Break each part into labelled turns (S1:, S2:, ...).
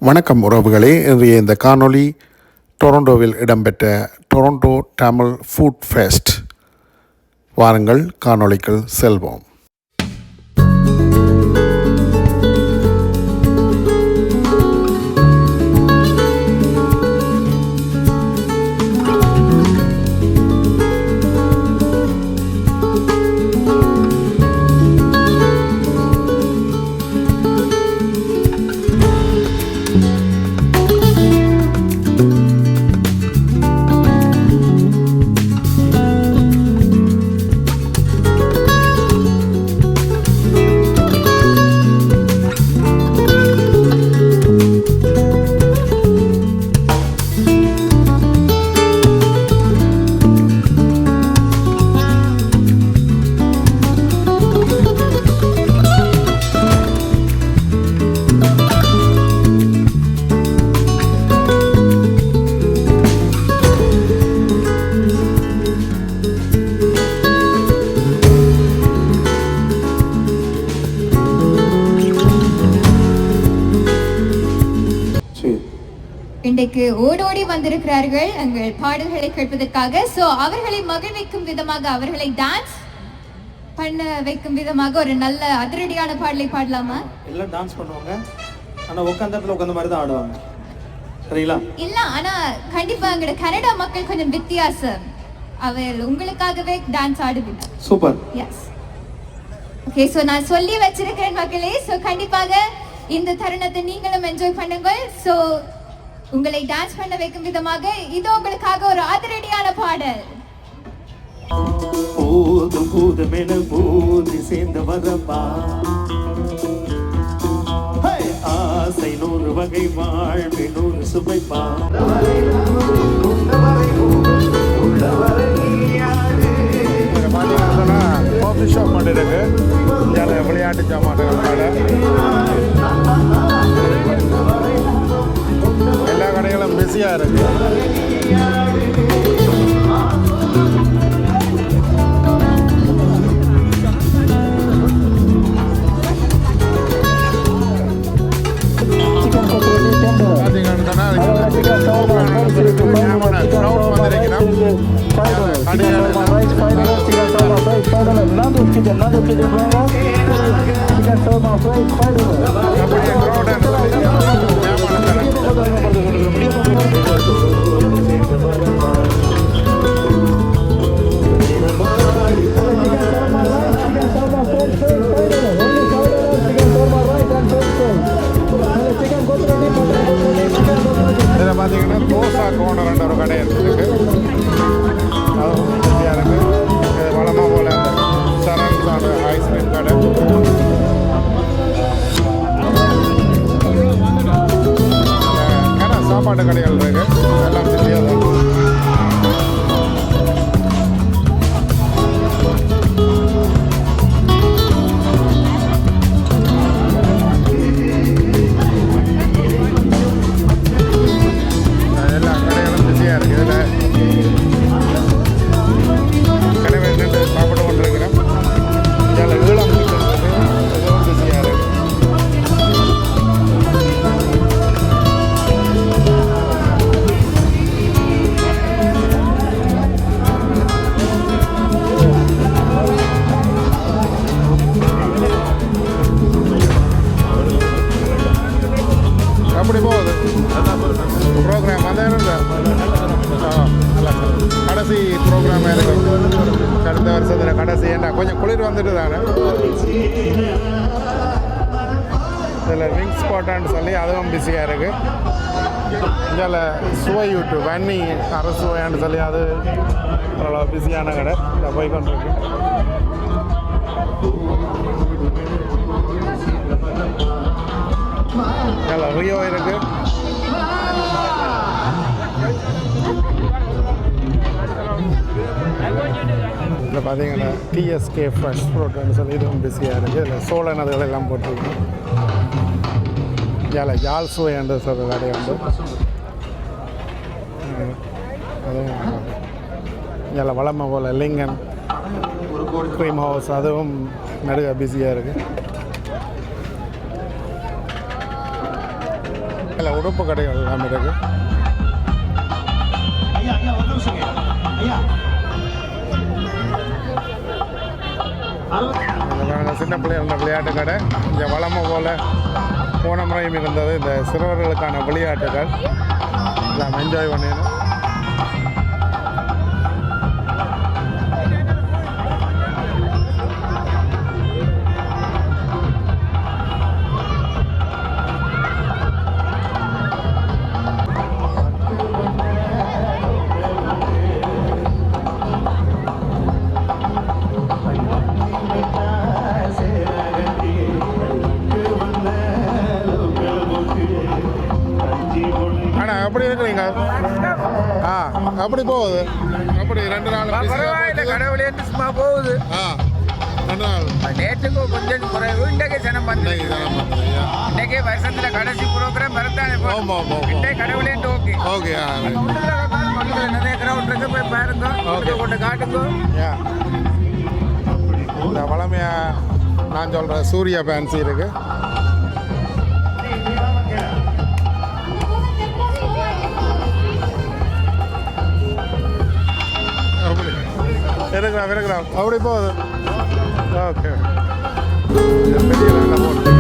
S1: வணக்கம் உறவுகளே. இன்றைய இந்த காணொளி டொரண்டோவில் இடம்பெற்ற டொரண்டோ தமிழ் ஃபுட் ஃபெஸ்ட். வாருங்கள் காணொளிக்குள் செல்வோம்.
S2: இன்றைக்கு ஓடோடி வந்திருக்கிறார்கள் எங்கள் பாடல்களை கேட்பதற்காக. சோ அவர்களை மகிழ்விக்கும் விதமாக, அவர்களை டான்ஸ் பண்ண வைக்கும் விதமாக ஒரு நல்ல அதிரடியான பாடலை பாடலாமா?
S3: எல்லாம் டான்ஸ் பண்ணுவாங்க, ஆனா உட்கார்ந்த மாதிரி தான் ஆடுவாங்க, சரிங்களா?
S2: இல்ல, ஆனா கண்டிப்பா எங்களோட கனடா மக்கள் கொஞ்சம் வித்தியாசம். அவர் உங்களுக்காகவே டான்ஸ் ஆடுவீங்க.
S3: சூப்பர்.
S2: Yes, okay. சோ நான் சொல்லி வச்சிருக்கிறேன் மக்களே. சோ கண்டிப்பாக இந்த தருணத்தை நீங்களும் என்ஜாய் பண்ணுங்கள். சோ உங்களை டான்ஸ் பண்ண வைக்கும் விதமாக இது உங்களுக்காக ஒரு அதிரடியான பாடல்.
S3: போதும் போதும் என போதி சேர்ந்து வரப்பா, ஆசை நூறு வகை வாழ்வி நூறு சுவைப்பா.
S1: காஃபி ஷாப் மட்டும் இருக்கு, விளையாட்டு சாமான்கள் கடை, எல்லா கடைகளும் பிஸியாக இருக்கு. இதில் பார்த்தீங்கன்னா தோசா கோனர்ன்ற ஒரு கடை இருக்குது, அதுவும் வசதியாக இருக்குது. இது வளமாக போல் அந்த சரண்ஸான ஐஸ்கிரீம் கடை, கடை சாப்பாட்டு கடைகள் இருக்குது, எல்லாம் பிஸியாக தான் இருக்குது. அப்படி போகுது ப்ரோக்ராம். அந்த கடைசி ப்ரோக்ராம் இருக்கும், அடுத்த வருஷத்தில் கடைசி. ஏன்னா கொஞ்சம் குளிர் வந்துட்டு தானே, இதில் விங்ஸ் ஸ்பாட்டான்னு சொல்லி அதுவும் பிஸியாக இருக்குது. இதில் சுவை விட்டு வன்னி அரசுவையான்னு சொல்லி அது ஓரளவு பிஸியான கடை, இதை போய் கொண்டிருக்கு. ரியோ இருக்கு, இதில் பார்த்தீங்கன்னா டிஎஸ்கே ஃப்ரெஷ் ஃப்ரூட்னு சொல்லி இதுவும் பிஸியாக இருக்குது. இதில் சோழன் அதுகள் எல்லாம் போட்டிருக்கோம். இதில் ஜால்சுவை என்று சொல்கிற கடை உண்டு, அதுவும் இதில் வளமை போல் லிங்கன் க்ரீம் ஹவுஸ் அதுவும் நடுக பிஸியாக இருக்குது. இதில் உடுப்பு கடைகள் எல்லாம் இருக்குது. சின்ன பிள்ளைகள விளையாட்டு கடை. இங்கே வளமை போல் போன முறையும் இருந்தது இந்த சிறுவர்களுக்கான விளையாட்டுகள் எல்லாம் என்ஜாய் பண்ணிடணும். அப்படி இருக்கிறீங்க அப்படி போகுது. அப்படி 2 நாள்
S4: கடவுளே சும்மா போகுது.
S1: 2 நாள்
S4: நேற்றுக்கு கொஞ்சம் குறைவு. இன்றைக்கு ஜனம் வந்து இன்னைக்கு வருஷத்துல கடைசி ப்ரோக்ராம் வரத்தானே. கடவுளே ஓகே
S1: ஓகே.
S4: நிறைய கிரவுண்ட் இருக்கு, போய் பாருங்க. கொண்டு காட்டுங்க.
S1: இந்த வளமையா நான் சொல்கிறேன் சூர்யா ஃபேன்சி இருக்கு. இருக்கிறோம் அப்படி போகுது. ஓகே பெரிய போட்டு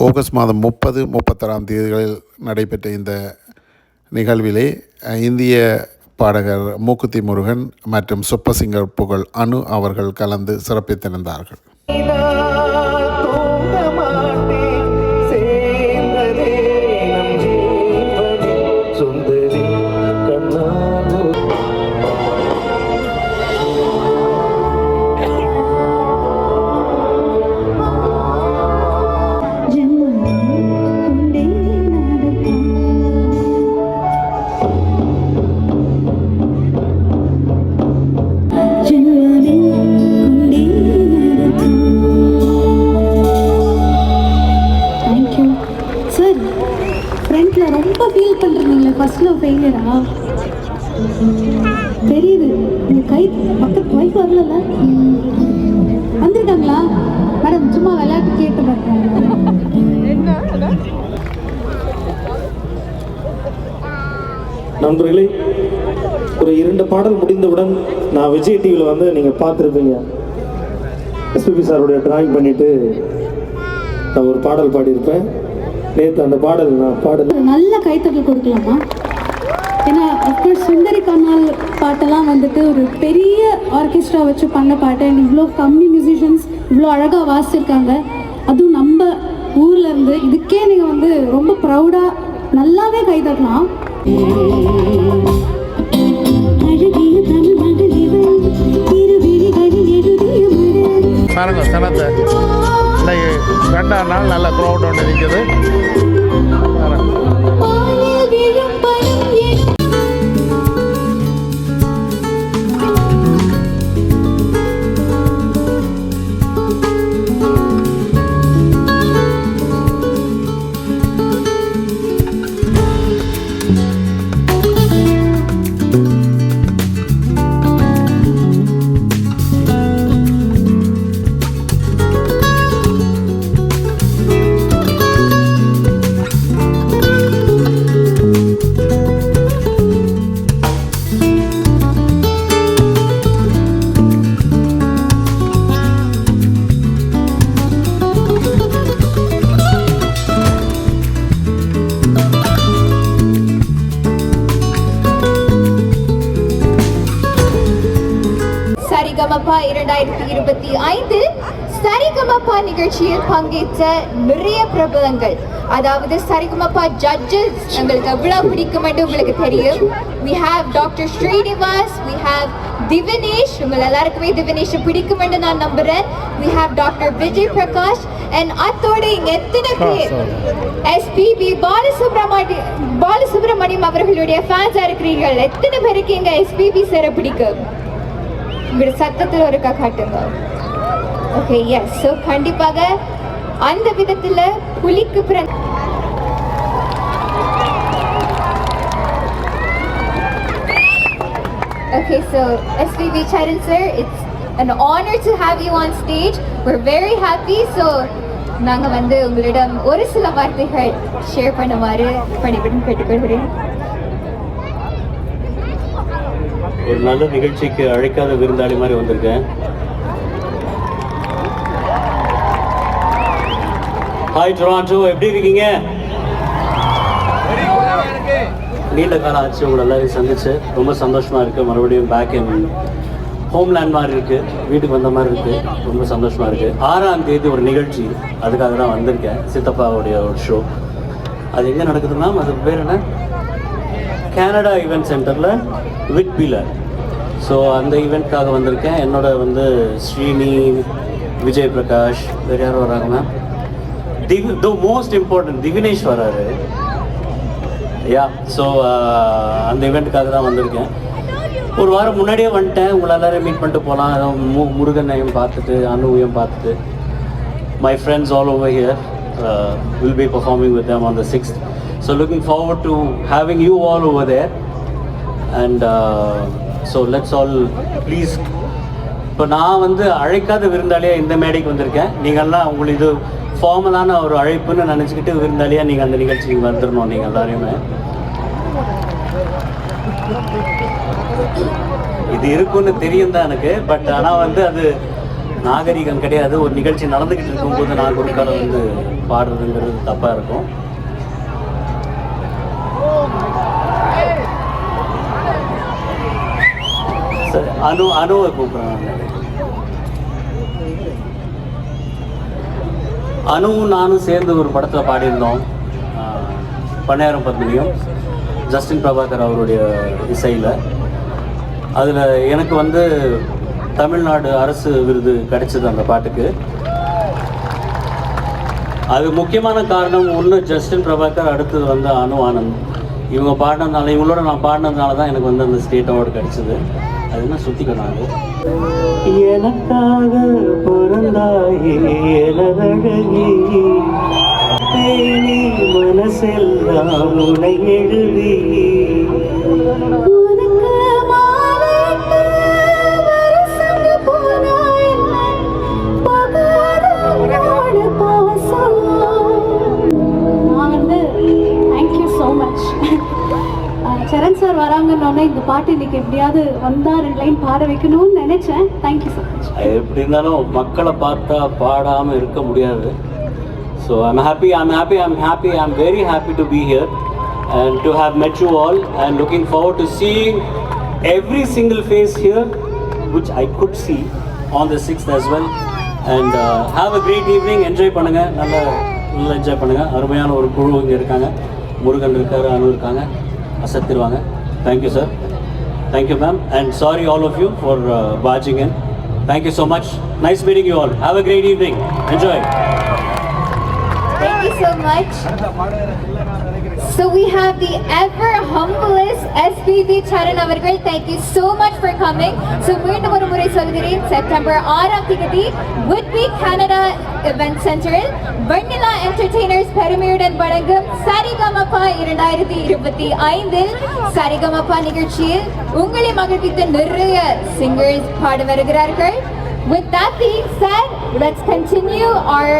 S1: ஆகஸ்ட் மாதம் 30, 31 தேதிகளில் நடைபெற்ற இந்த நிகழ்விலே இந்திய பாடகர் மூக்குத்தி முருகன் மற்றும் சுப்பசிங்கர் புகழ் அனு அவர்கள் கலந்து சிறப்பித்திருந்தார்கள்.
S5: ஃபர்ஸ்ட்ல ஃபெயிலியரா தெரியுது. இந்த கை பக்கத்து ஒய்ஃப் வரல வந்துட்டாங்களா மேடம்? சும்மா விளையாட்டு கேட்டு பார்த்தாங்க.
S3: நண்பர்களே, ஒரு 2 பாடல் முடிந்தவுடன் நான் விஜய் டிவியில் வந்து நீங்கள் பார்த்துருப்பீங்க. எஸ்பிபி சாருடைய டிராயிங் பண்ணிட்டு நான் ஒரு பாடல் பாடியிருப்பேன். நேற்று அந்த பாடல்
S5: நல்ல கைத்தட்டல் கொடுக்கலாமா? ஏன்னா அஃப்கோர்ஸ் சுந்தரி கண்ணால் பாட்டெல்லாம் வந்துட்டு ஒரு பெரிய ஆர்கெஸ்ட்ரா வச்சு பண்ண பாட்டு. அண்ட் இவ்வளோ கம்மி மியூசிஷியன்ஸ் இவ்வளோ அழகாக வாசிச்சிருக்காங்க. அதுவும் நம்ம ஊரில் இருந்து. இதுக்கே நீங்கள் வந்து ரொம்ப ப்ரௌடாக நல்லாவே கைத்தட்டலாம்.
S1: பாருங்க சனத்தை இன்னைக்கு 2ஆம் நாள் நல்ல க்ரௌட் ஒன்று நிற்குது.
S2: சரிகமபா 2025 சரிகமபா நிகழ்ச்சியில் பங்கேற்ற நிறைய பிரபலங்கள், அதாவது சரிகமபா ஜட்ஜஸ் எங்களுக்கு எவ்வளவு பிடிக்கும் என்று உங்களுக்கு தெரியும். We have Dr. Srinivas, we have Divinesh, உங்கள் எல்லாருக்குமே திவினேஷ் பிடிக்கும் என்று நான் நம்புறேன். We have Dr. Vijay Prakash and அத்தோட இங்க எத்தனை பேர் SPB பாலசுப்ரமணியம் அவர்களுடைய ஃபேன்ஸா இருக்கிறீர்கள்? எத்தனை பேருக்கு இங்க SPB சேர பிடிக்கும்? உங்களோட சத்தத்தில் ஒரு காட்டுங்க. Okay, S. ஸோ கண்டிப்பாக அந்த விதத்தில் புலிக்கு Okay, so SPB Charan sir, it's an honor to have you on stage. We're very happy. So நாங்கள் வந்து உங்களிடம் ஒரு சில வார்த்தைகள் ஷேர் பண்ணுமாறு பணிபுடன் கேட்டுக்கொள்கிறேன்.
S6: ஒரு நல்ல நிகழ்ச்சிக்கு அழைக்காத விருந்தாளி மாதிரி வந்திருக்கேன். ஹாய் டொராண்டோ, எப்படி இருக்கீங்க? நீண்ட காலம் ஆச்சு உங்களை எல்லாரையும் சந்திச்சு, ரொம்ப சந்தோஷமா இருக்கு. மறுபடியும் பேக் இன் ஹோம்லேண்ட் மாதிரி இருக்கு, வீட்டுக்கு வந்த மாதிரி இருக்கு, ரொம்ப சந்தோஷமா இருக்கு. 6ஆம் தேதி ஒரு நிகழ்ச்சி, அதுக்காக தான் வந்திருக்கேன். சித்தப்பாவுடைய ஒரு ஷோ. அது எங்கே நடக்குதுன்னா, அது பேர் என்ன, கனடா ஈவெண்ட் சென்டரில் விட்பிலர். ஸோ அந்த ஈவெண்ட்காக வந்திருக்கேன். என்னோட வந்து ஸ்ரீனி, விஜய் பிரகாஷ், வேறு யாரும் வராங்க ma'am, the most important Divinesh வராரு. யா, ஸோ அந்த ஈவெண்ட்டுக்காக தான் வந்திருக்கேன். ஒரு வாரம் முன்னாடியே வந்துட்டேன், உங்களை எல்லாரையும் மீட் பண்ணிட்டு போகலாம். முருகனையும் பார்த்துட்டு, அனுவையும் பார்த்துட்டு, my friends all over here will be performing with them on the 6th. So looking forward to having you all over there. And so let's all please. இப்போ நான் வந்து அழைக்காத விருந்தாளியாக இந்த மேடைக்கு வந்திருக்கேன். நீங்கள்லாம் உங்களுக்கு இது ஃபார்மலான ஒரு அழைப்புன்னு நினச்சிக்கிட்டு விருந்தாளியாக நீங்கள் அந்த நிகழ்ச்சிக்கு வந்துடணும். நீங்கள் எல்லாரையுமே இது இருக்குன்னு தெரியும் தான் எனக்கு. பட் ஆனால் வந்து அது நாகரிகம் கிடையாது. ஒரு நிகழ்ச்சி நடந்துக்கிட்டு இருக்கும்போது நான் குறுக்கால வந்து பாடுறதுங்கிறது தப்பாக இருக்கும். சரி, அனுவை கூப்பிட்றேன். அனுவும் நானும் சேர்ந்து ஒரு படத்தில் பாடியிருந்தோம், பண்ணையாரம் பத்மினியும், ஜஸ்டின் பிரபாகர் அவருடைய இசையில். அதில் எனக்கு வந்து தமிழ்நாடு அரசு விருது கிடைச்சது அந்த பாட்டுக்கு. அது முக்கியமான காரணம் ஒன்று ஜஸ்டின் பிரபாகர், அடுத்தது வந்து அனு ஆனந்த். இவங்க பாடினதுனால, இவங்களோட நான் பாடினதுனால தான் எனக்கு வந்து அந்த ஸ்டேட் அவார்டு கிடைச்சிது. அது என்ன சுற்றிக்கணும், எனக்காக பிறந்தாயே எனதழகி, தேனி மனசெல்லாம் உனை எழுதி,
S5: சரண் சார் வராங்கன்னொன்னே இந்த பாட்டு இன்னைக்கு எப்படியாவது வந்தால் 2 லைன் பாட வைக்கணும்னு நினைச்சேன். Thank you so much.
S6: எப்படி இருந்தாலும் மக்களை பார்த்தா பாடாமல் இருக்க முடியாது. So I'm very happy to be here and to have met you all and looking forward to seeing every single face here which I could see on the 6th as well. And have a great evening. Enjoy பண்ணுங்க, நல்லா enjoy பண்ணுங்க. அருமையான ஒரு குழு இங்கே இருக்காங்க. முருகன் இருக்காரு, அனு இருக்காங்க, அசத்திருவாங்க. Thank you sir, thank you ma'am, and sorry all of you for barging in. Thank you so much. Nice meeting you all. Have a great evening. Enjoy.
S2: Thank you so much. So we have the ever humblest SPB Charan avargal. Thank you so much for coming. So மீண்டும் ஒரு முறை சொல்கிறேன், September 6ஆம் தேதி Whitby Canada Event Center வெண்ணிலா entertainers பெருமையுடன் வழங்கும் சரிகமபா 2025 சரிகமபா நிகழ்ச்சியில் உங்களை மகிழ்வித்த நிறைய சிங்கர்ஸ் பாட வருகிறார்கள். With that being said, let's continue our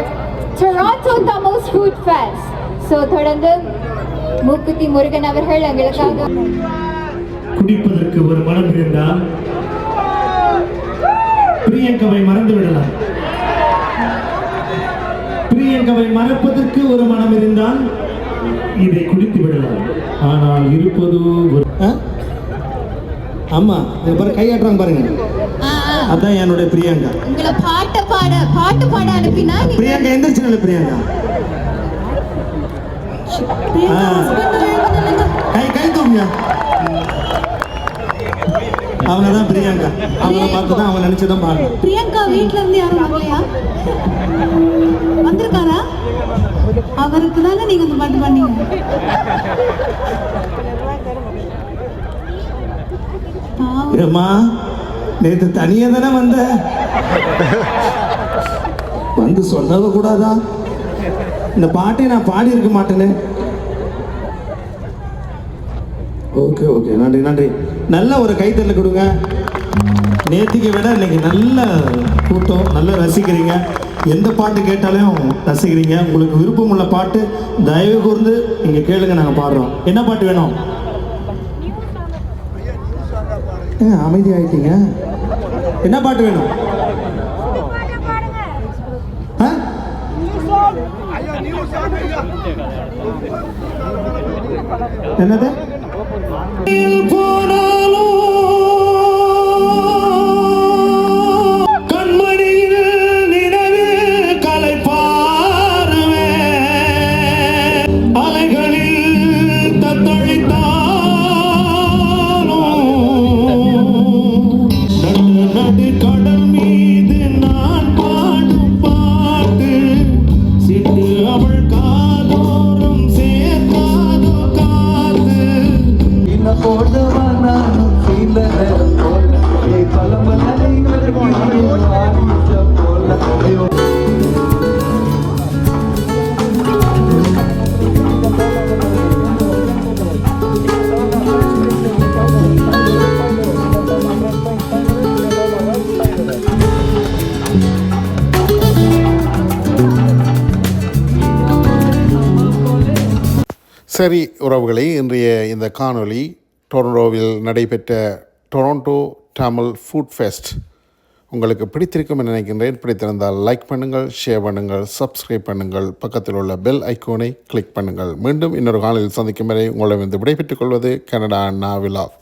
S2: Toronto Tamils Food Fest. So தொடர்ந்து மூக்குத்தி முருகன் அவர்கள் எங்களுக்காக
S3: குடிப்பதற்கு ஒரு மனம் இருந்தால் பிரியங்கவை மறந்து விடலாம். பிரியங்கவை மறப்பதற்கு ஒரு மனம் இருந்தால் இதை குடித்து விடலாம். ஆனால் இருப்பது ஒரு
S7: ஆமா, பாரு கையாட்டுறாங்க பாருங்க.
S3: அதான் என்னுடைய பிரியங்கா.
S2: உங்களை பாட்டு பாட அனுப்பினா நீங்க
S3: பிரியங்கா எந்திரிச்சு பிரியங்கா. கை தூங்க. அவங்க தான் பிரியங்கா. அவங்கள பார்த்து தான் அவங்க நினைச்சுதான் பாருங்க.
S5: பிரியங்கா வீட்ல இருந்து யாரும் வரலையா? வந்திருக்காரா? அவருக்கு தானே நீங்க இந்த பாட்டு பண்ணீங்க.
S3: ஏம்மா நேற்று தனியா தானே வந்து சொன்னத கூடாதா? இந்த பாட்டை நான் பாடி இருக்க மாட்டேனே. ஓகே ஓகே, நன்றி நன்றி. நல்ல ஒரு கைத்தறல் கொடுங்க. நேற்றுக்கு விட இன்னைக்கு நல்ல கூட்டம், நல்லா ரசிக்கிறீங்க. எந்த பாட்டு கேட்டாலும் ரசிக்கிறீங்க. உங்களுக்கு விருப்பம் உள்ள பாட்டு தயவு கூர்ந்து நீங்க கேளுங்க, நாங்கள் பாடுறோம். என்ன பாட்டு வேணும்? அமைதி ஆயிட்டீங்க. என்ன பாட்டு வேணும்? என்னது? கண்மணியில் நினைவில் கலை பாருவே, அலைகளில் தத்தளித்தாலும் நடு கடல் மீது நான் பாடும் பாட்டு சிட்டு அவள் காதோறும் சேர்க்காதோ காத்து.
S1: சரி உறவுகளே, இன்றைய இந்த காணொளி டொரண்டோவில் நடைபெற்ற டொரண்டோ தமிழ் ஃபுட் ஃபெஸ்ட் உங்களுக்கு பிடித்திருக்கும் என நினைக்கின்றேன். பிடித்திருந்தால் லைக் பண்ணுங்கள், ஷேர் பண்ணுங்கள், சப்ஸ்கிரைப் பண்ணுங்கள், பக்கத்தில் உள்ள பெல் ஐக்கோனை கிளிக் பண்ணுங்கள். மீண்டும் இன்னொரு காணொளியில் சந்திக்கும் வரை உங்களை வந்து விடைபெற்றுக் கொள்வது கனடா அண்ணா விலாக்.